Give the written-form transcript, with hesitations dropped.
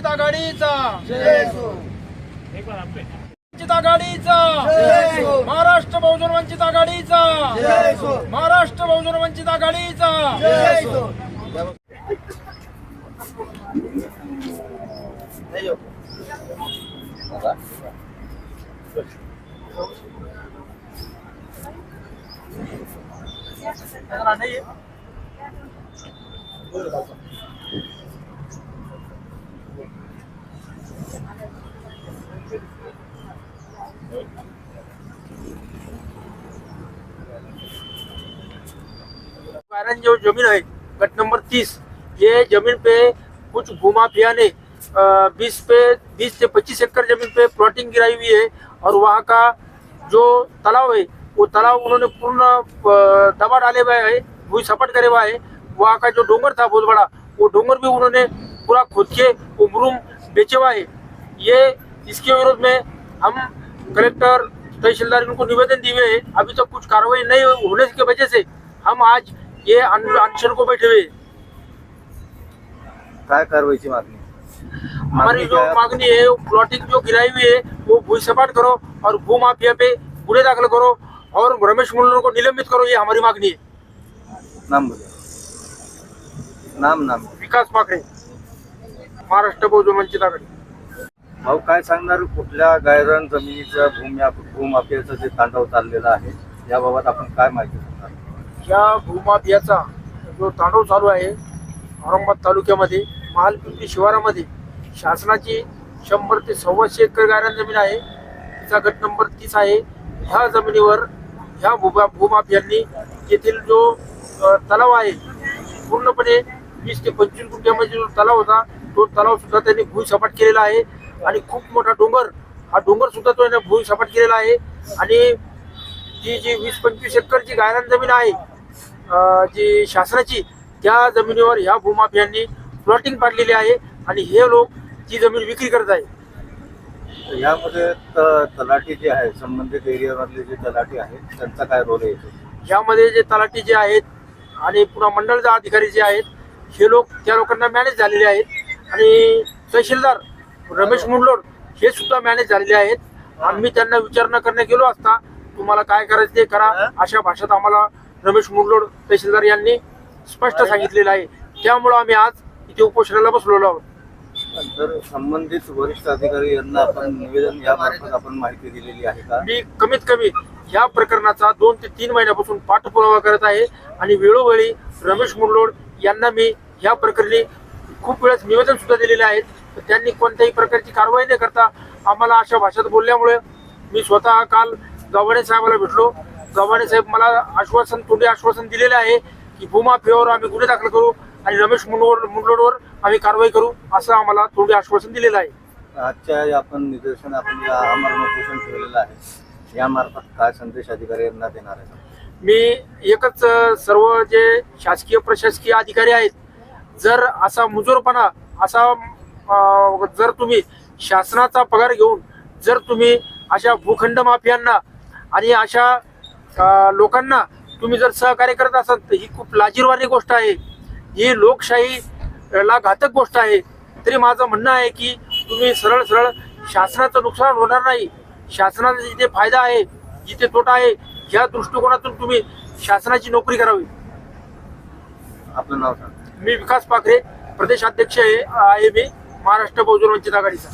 वंचित आघाडीचा वंचित आघाडीचा महाराष्ट्र बहुजन वंचित आघाडीचा महाराष्ट्र बहुजन वंचित आघाडीचा जो जमीन है गट नंबर 30, ये जमीन पे कुछ भूमाफिया ने 20 से 25 एकड़ जमीन पे प्लॉटिंग गिराई हुई है और वहाँ का जो तालाब है वो तालाब उन्होंने पूर्ण दबा डाले हुए है, भूमि सपाट करे हुआ है। वहाँ का जो डोंगर था बहुत बड़ा, वो डोंगर भी उन्होंने पूरा खोद के उमरूम बेचे हुआ है। ये इसके विरोध में हम कलेक्टर तहसीलदार इनको निवेदन दिए हैं। अभी तक कुछ कार्रवाई नहीं होने की वजह से हम आज ये अनशन को बैठे हुए। काय कारवाईची मागणी? हमारी जो मांगनी है, प्लॉटिंग जो गिराई हुई है वो भूमि सपाट करो और भू माफिया पे गुने दाखिल करो और रमेश मुंडलोर को निलंबित करो, ये हमारी मांगनी है। नाम बोला। नाम विकास पाखरे, महाराष्ट्र बहुजन वंचित आघाडी। भाऊ काय सांगणार, कुठल्या गायरान जमिनीचा भूमाफियाचा जे तांडव चाललेला आहे याबाबत आपण काय माहिती सांगणार? या भूमाफियाचा जो तांडव चालू आहे औरंगाबाद तालुक्यामध्ये महालपिंपरी शिवारामध्ये शासनाची 100 ते 125 एकर गायरान जमीन आहे। तिचा गट नंबर 30 आहे। ह्या जमिनीवर ह्या भूमाफियांनी येथील जो तलाव आहे पूर्णपणे 20 ते 25 गुंठ्यामध्ये जो तलाव होता तो तलाव सुद्धा त्यांनी भूसपाट केलेला आहे आणि खूप मोठा डोंगर, हा डोंगर सुद्धा तो भूसपाट केलेला आहे। आणि जी 20-25 एकरची गायरान जमीन आहे जी शासनाची, त्या जमिनीवर ह्या भूमाफियांनी प्लॉटिंग पाडलेली आहे आणि हे लोक ती जमीन विक्री करत आहे। यामध्ये तलाठी जे आहे, संबंधित एरियामधले जे तलाठी आहेत त्यांचा काय रोल आहे? यामध्ये जे तलाठी जे आहेत आणि पुन्हा मंडळ अधिकारी जे आहेत हे लोक त्या लोकांना मॅनेज झालेले आहेत आणि तहसीलदार रमेश मुंडलोर हे सुद्धा मॅनेज झालेले आहेत। आम्ही त्यांना विचारणा करण्यात गेलो असता तुम्हाला काय करायचं ते करा अशा भाषेत आम्हाला रमेश मुंडलोर तहसीलदार यांनी स्पष्ट सांगितलेलं आहे। त्यामुळे आम्ही आज इथे उपोषणाला बसलेलो आहोत। तर संबंधित वरिष्ठ अधिकारी यांना आपण निवेदन यामार्फत आपण माहिती दिलेली आहे का? मी कमीत कमी या प्रकरणाचा 2 ते 3 महिन्यापासून पाठपुरावा करत आहे आणि वेळोवेळी रमेश मुंडलोर यांना मी या प्रकरणी खूप वेळेस निवेदन सुद्धा दिलेले आहेत। त्यांनी कोणत्याही प्रकारची कारवाई न करता आम्हाला अशा भाषेत बोलल्यामुळे मी स्वतः काल गव्हाणे साहेबाला भेटलो। गव्हाणे साहेब मला तोंडी आश्वासन दिलेले आहे की भूमाफियावर आम्ही गुन्हे दाखल करू आणि रमेश मुंडलोरवर आम्ही कारवाई करू, असं आम्हाला तोंडी आश्वासन दिलेलं आहे। आजच्या आपण निदर्शन आपण आमरण उपोषण ठेवलेलं आहे, यामार्फत काय संदेश अधिकारी यांना देणार आहे? मी एकच सर्व जे शासकीय प्रशासकीय अधिकारी आहेत, जर असा मुजोरपणा असा जर तुम्ही शासनाचा पगार घेऊन जर तुम्ही अशा भूखंड माफियांना आणि अशा लोकांना तुम्ही जर सहकार्य करत असाल तर ही खूप लाजिरवाणी गोष्ट आहे, ही लोकशाहीला घातक गोष्ट आहे। तरी माझं म्हणणं आहे की तुम्ही सरळ शासनाचं नुकसान होणार नाही, शासनाचा जिथे फायदा आहे जिथे तोटा आहे ह्या दृष्टिकोनातून तुम्ही शासनाची नोकरी करावी। आपलं नाव सांगा। मी विकास पाखरे, प्रदेशाध्यक्ष आहे मी महाराष्ट्र बहुजन वंचित आघाडीचा।